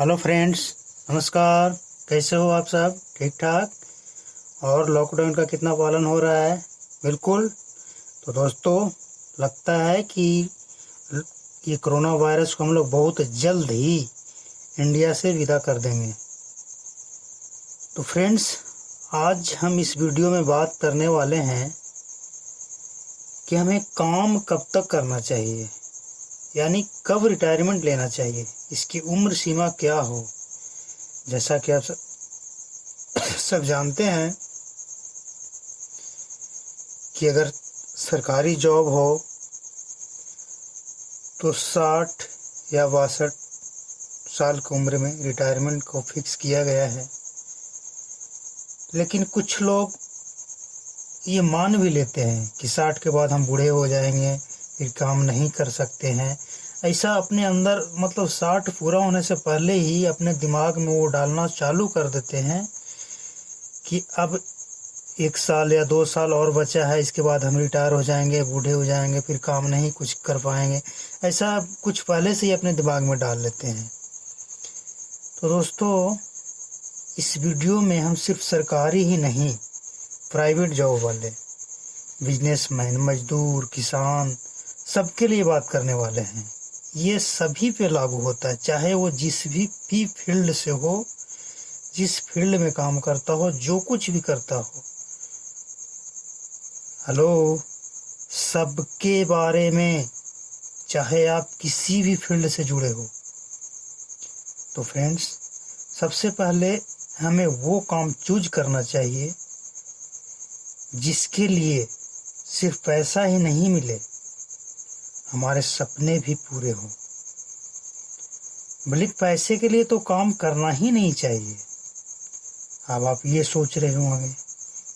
Hello friends, नमस्कार। कैसे हो आप सब? ठीक ठाक। और लॉकडाउन का कितना पालन हो रहा है? बिल्कुल। तो दोस्तों, लगता है कि ये कोरोना वायरस को हम लोग बहुत जल्द ही इंडिया से विदा कर देंगे। तो फ्रेंड्स, आज हम इस वीडियो में बात करने वाले हैं कि हमें काम कब तक करना चाहिए, यानी कब रिटायरमेंट लेना चाहिए, इसकी उम्र सीमा क्या हो। जैसा कि आप सब जानते हैं कि अगर सरकारी जॉब हो तो 60 या 62 साल की उम्र में रिटायरमेंट को फिक्स किया गया है। लेकिन कुछ लोग ये मान भी लेते हैं कि 60 के बाद हम बूढ़े हो जाएंगे, फिर काम नहीं कर सकते हैं। ऐसा अपने अंदर, मतलब 60 पूरा होने से पहले ही अपने दिमाग में वो डालना चालू कर देते हैं कि अब 1 साल या 2 साल और बचा है, इसके बाद हम रिटायर हो जाएंगे, बूढ़े हो जाएंगे, फिर काम नहीं कुछ कर पाएंगे। ऐसा कुछ पहले से ही अपने दिमाग में डाल लेते हैं। तो दोस्तों, इस वीडियो में हम सिर्फ सरकारी ही नहीं, प्राइवेट जॉब वाले, बिजनेसमैन, मजदूर, किसान, सबके लिए बात करने वाले हैं। ये सभी पे लागू होता है, चाहे वो जिस भी फील्ड से हो, जिस फील्ड में काम करता हो, जो कुछ भी करता हो। हेलो, सबके बारे में, चाहे आप किसी भी फील्ड से जुड़े हो। तो फ्रेंड्स, सबसे पहले हमें वो काम चूज करना चाहिए जिसके लिए सिर्फ पैसा ही नहीं मिले, हमारे सपने भी पूरे हों। बल्कि पैसे के लिए तो काम करना ही नहीं चाहिए। अब आप ये सोच रहे होंगे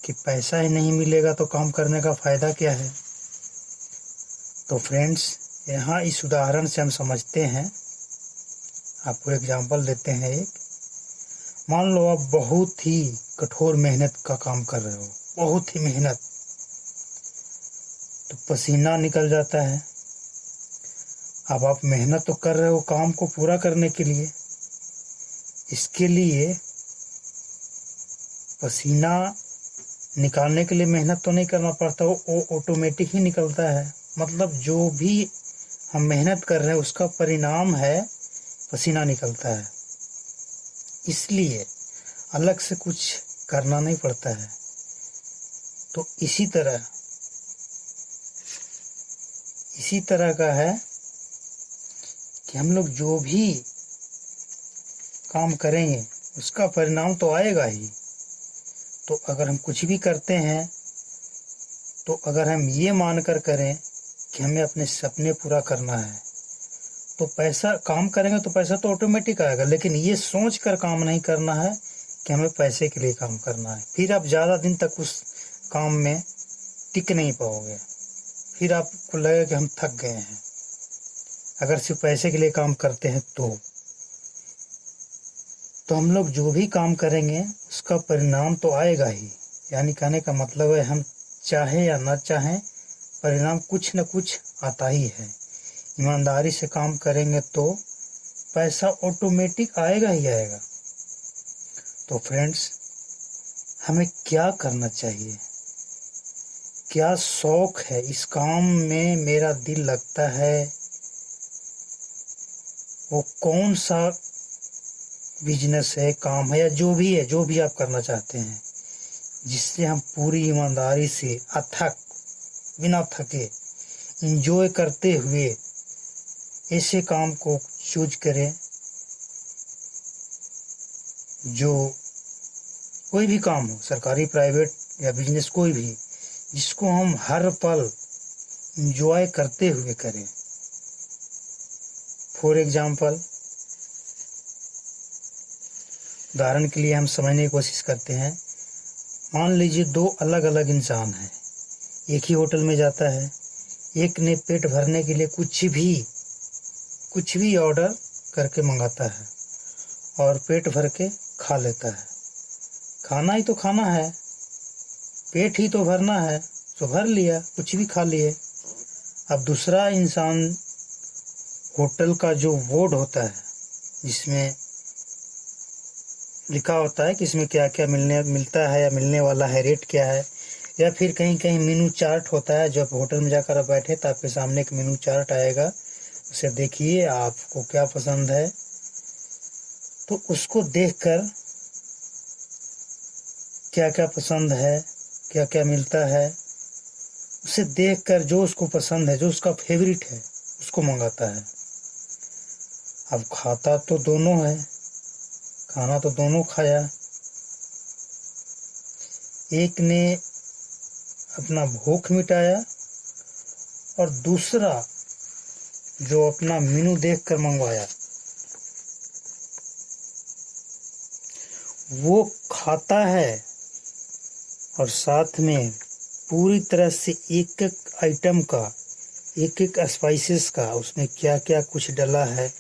कि पैसा ही नहीं मिलेगा तो काम करने का फ़ायदा क्या है। तो फ्रेंड्स, यहाँ इस उदाहरण से हम समझते हैं। आपको एग्जांपल देते हैं एक। मान लो आप बहुत ही कठोर मेहनत का काम कर रहे हो, बहुत ही मेहनत, तो पसीना निकल जाता है। अब आप मेहनत तो कर रहे हो काम को पूरा करने के लिए, इसके लिए पसीना निकालने के लिए मेहनत तो नहीं करना पड़ता, वो ऑटोमेटिक ही निकलता है। मतलब जो भी हम मेहनत कर रहे हैं उसका परिणाम है पसीना निकलता है। इसलिए अलग से कुछ करना नहीं पड़ता है। तो इसी तरह का है कि हम लोग जो भी काम करेंगे उसका परिणाम तो आएगा ही। तो अगर हम कुछ भी करते हैं तो अगर हम ये मानकर करें कि हमें अपने सपने पूरा करना है, तो पैसा, काम करेंगे तो पैसा तो ऑटोमेटिक आएगा। लेकिन ये सोच कर काम नहीं करना है कि हमें पैसे के लिए काम करना है, फिर आप ज़्यादा दिन तक उस काम में टिक नहीं पाओगे। फिर आपको लगेगा कि हम थक गए हैं। अगर सिर्फ पैसे के लिए काम करते हैं तो हम लोग जो भी काम करेंगे उसका परिणाम तो आएगा ही। यानी कहने का मतलब है, हम चाहे या ना चाहें, परिणाम कुछ न कुछ आता ही है। ईमानदारी से काम करेंगे तो पैसा ऑटोमेटिक आएगा ही आएगा। तो फ्रेंड्स, हमें क्या करना चाहिए, क्या शौक है, इस काम में मेरा दिल लगता है, वो कौन सा बिजनेस है, काम है, या जो भी है, जो भी आप करना चाहते हैं, जिससे हम पूरी ईमानदारी से, अथक, बिना थके, एंजॉय करते हुए ऐसे काम को चूज करें। जो कोई भी काम हो, सरकारी, प्राइवेट या बिजनेस, कोई भी, जिसको हम हर पल एंजॉय करते हुए करें। फॉर एग्जाम्पल, उदाहरण के लिए हम समझने की कोशिश करते हैं। मान लीजिए दो अलग अलग इंसान हैं, एक ही होटल में जाता है। एक ने पेट भरने के लिए कुछ भी ऑर्डर करके मंगाता है और पेट भर के खा लेता है। खाना ही तो खाना है, पेट ही तो भरना है, तो भर लिया, कुछ भी खा लिए। अब दूसरा इंसान होटल का जो बोर्ड होता है जिसमें लिखा होता है कि इसमें क्या क्या मिलता है या मिलने वाला है, रेट क्या है, या फिर कहीं कहीं मेनू चार्ट होता है। जब होटल में जाकर आप बैठे तो आपके सामने एक मेनू चार्ट आएगा, उसे देखिए आपको क्या पसंद है, तो उसको देखकर क्या क्या पसंद है, क्या क्या मिलता है, उसे देखकर जो उसको पसंद है, जो उसका फेवरेट है, उसको मंगाता है। अब खाता तो दोनों है, खाना तो दोनों खाया। एक ने अपना भूख मिटाया और दूसरा जो अपना मेनू देखकर मंगवाया वो खाता है और साथ में पूरी तरह से एक एक आइटम का, एक एक स्पाइसेस का, उसमें क्या क्या कुछ डला है,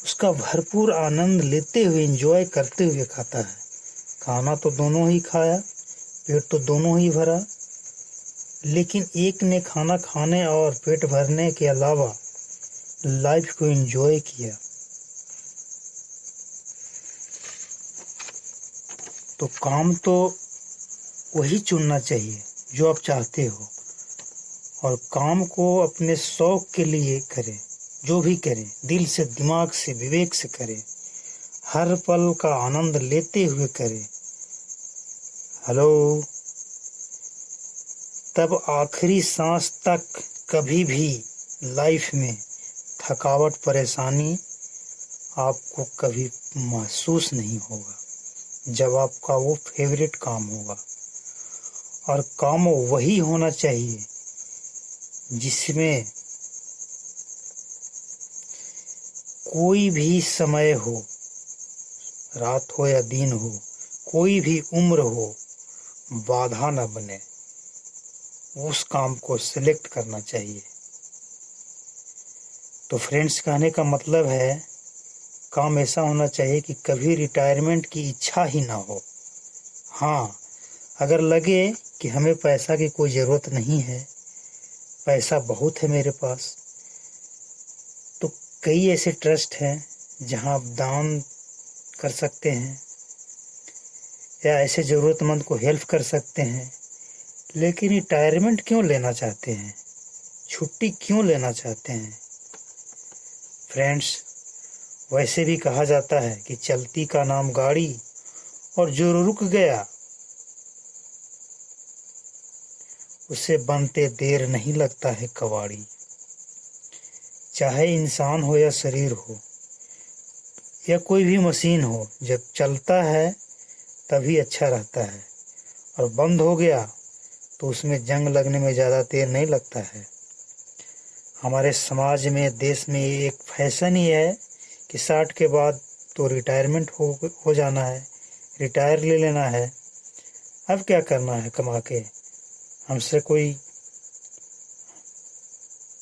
उसका भरपूर आनंद लेते हुए, एंजॉय करते हुए खाता है। खाना तो दोनों ही खाया, पेट तो दोनों ही भरा, लेकिन एक ने खाना खाने और पेट भरने के अलावा लाइफ को एंजॉय किया। तो काम तो वही चुनना चाहिए जो आप चाहते हो, और काम को अपने शौक के लिए करें। जो भी करें दिल से, दिमाग से, विवेक से करें, हर पल का आनंद लेते हुए करें। हेलो, तब आखिरी सांस तक कभी भी लाइफ में थकावट, परेशानी आपको कभी महसूस नहीं होगा, जब आपका वो फेवरेट काम होगा। और काम वही होना चाहिए जिसमें कोई भी समय हो, रात हो या दिन हो, कोई भी उम्र हो, बाधा न बने। उस काम को सिलेक्ट करना चाहिए। तो फ्रेंड्स, कहने का मतलब है काम ऐसा होना चाहिए कि कभी रिटायरमेंट की इच्छा ही ना हो। हाँ, अगर लगे कि हमें पैसा की कोई ज़रूरत नहीं है, पैसा बहुत है मेरे पास, तो कई ऐसे ट्रस्ट हैं जहां आप दान कर सकते हैं या ऐसे ज़रूरतमंद को हेल्प कर सकते हैं। लेकिन रिटायरमेंट क्यों लेना चाहते हैं, छुट्टी क्यों लेना चाहते हैं? फ्रेंड्स, वैसे भी कहा जाता है कि चलती का नाम गाड़ी, और जो रुक गया उसे बनते देर नहीं लगता है कवाड़ी। चाहे इंसान हो या शरीर हो या कोई भी मशीन हो, जब चलता है तभी अच्छा रहता है, और बंद हो गया तो उसमें जंग लगने में ज़्यादा देर नहीं लगता है। हमारे समाज में, देश में एक फैशन ही है कि 60 के बाद तो रिटायरमेंट हो जाना है, रिटायर ले लेना है। अब क्या करना है कमा के, हमसे कोई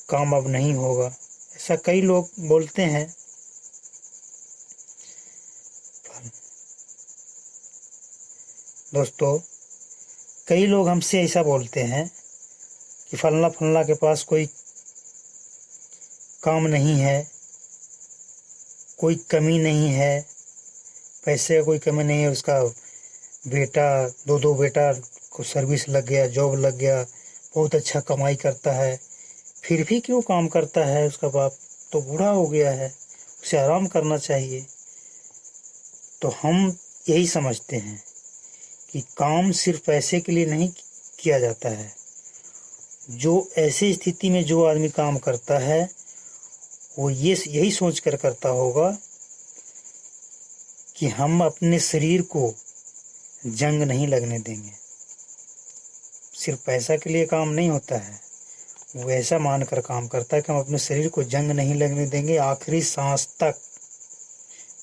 काम अब नहीं होगा, ऐसा कई लोग बोलते हैं। दोस्तों, कई लोग हमसे ऐसा बोलते हैं कि फलना फलना के पास कोई काम नहीं है, कोई कमी नहीं है, पैसे का कोई कमी नहीं है, उसका बेटा, दो बेटा को सर्विस लग गया, जॉब लग गया, बहुत अच्छा कमाई करता है, फिर भी क्यों काम करता है? उसका बाप तो बूढ़ा हो गया है, उसे आराम करना चाहिए। तो हम यही समझते हैं कि काम सिर्फ पैसे के लिए नहीं किया जाता है। जो ऐसी स्थिति में जो आदमी काम करता है वो यही सोच कर करता होगा कि हम अपने शरीर को जंग नहीं लगने देंगे। सिर्फ पैसा के लिए काम नहीं होता है, वो ऐसा मानकर काम करता है कि हम अपने शरीर को जंग नहीं लगने देंगे, आखिरी सांस तक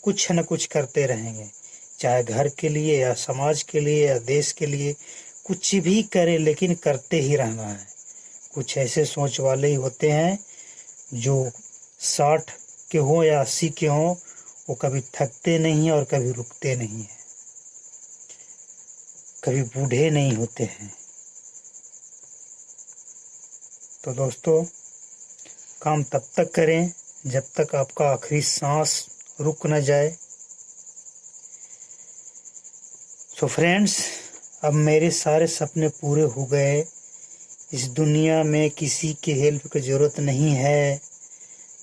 कुछ न कुछ करते रहेंगे, चाहे घर के लिए या समाज के लिए या देश के लिए, कुछ भी करें लेकिन करते ही रहना है। कुछ ऐसे सोच वाले ही होते हैं जो 60 के हों या 80 के हों, वो कभी थकते नहीं और कभी रुकते नहीं हैं, कभी बूढ़े नहीं होते हैं। तो दोस्तों, काम तब तक करें जब तक आपका आखिरी सांस रुक न जाए। सो फ्रेंड्स, अब मेरे सारे सपने पूरे हो गए। इस दुनिया में किसी की हेल्प की ज़रूरत नहीं है।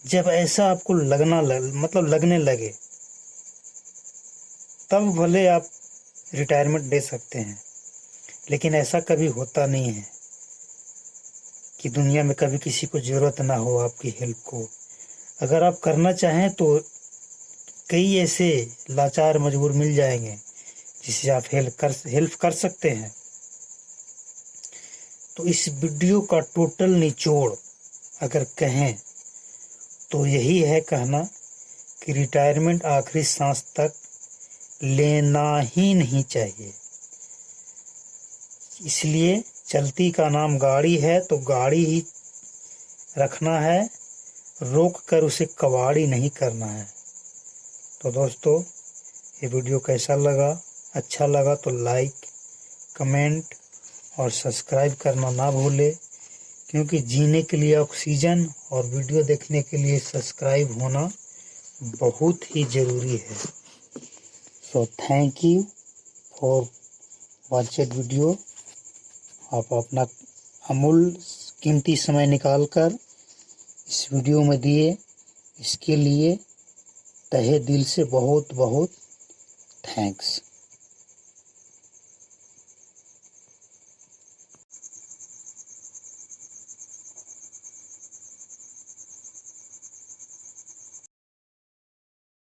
जब ऐसा आपको लगने लगे, तब भले आप रिटायरमेंट ले सकते हैं, लेकिन ऐसा कभी होता नहीं है कि दुनिया में कभी किसी को ज़रूरत ना हो आपकी हेल्प को। अगर आप करना चाहें तो कई ऐसे लाचार मजबूर मिल जाएंगे जिससे आप हेल्प कर सकते हैं। तो इस वीडियो का टोटल निचोड़ अगर कहें तो यही है कहना कि रिटायरमेंट आखिरी सांस तक लेना ही नहीं चाहिए। इसलिए चलती का नाम गाड़ी है तो गाड़ी ही रखना है, रोक कर उसे कबाड़ी नहीं करना है। तो दोस्तों, ये वीडियो कैसा लगा? अच्छा लगा तो लाइक, कमेंट और सब्सक्राइब करना ना भूले, क्योंकि जीने के लिए ऑक्सीजन और वीडियो देखने के लिए सब्सक्राइब होना बहुत ही ज़रूरी है। So thank you for watching video. आप अपना अमूल्य कीमती समय निकालकर इस वीडियो में दिए, इसके लिए तहे दिल से बहुत बहुत थैंक्स।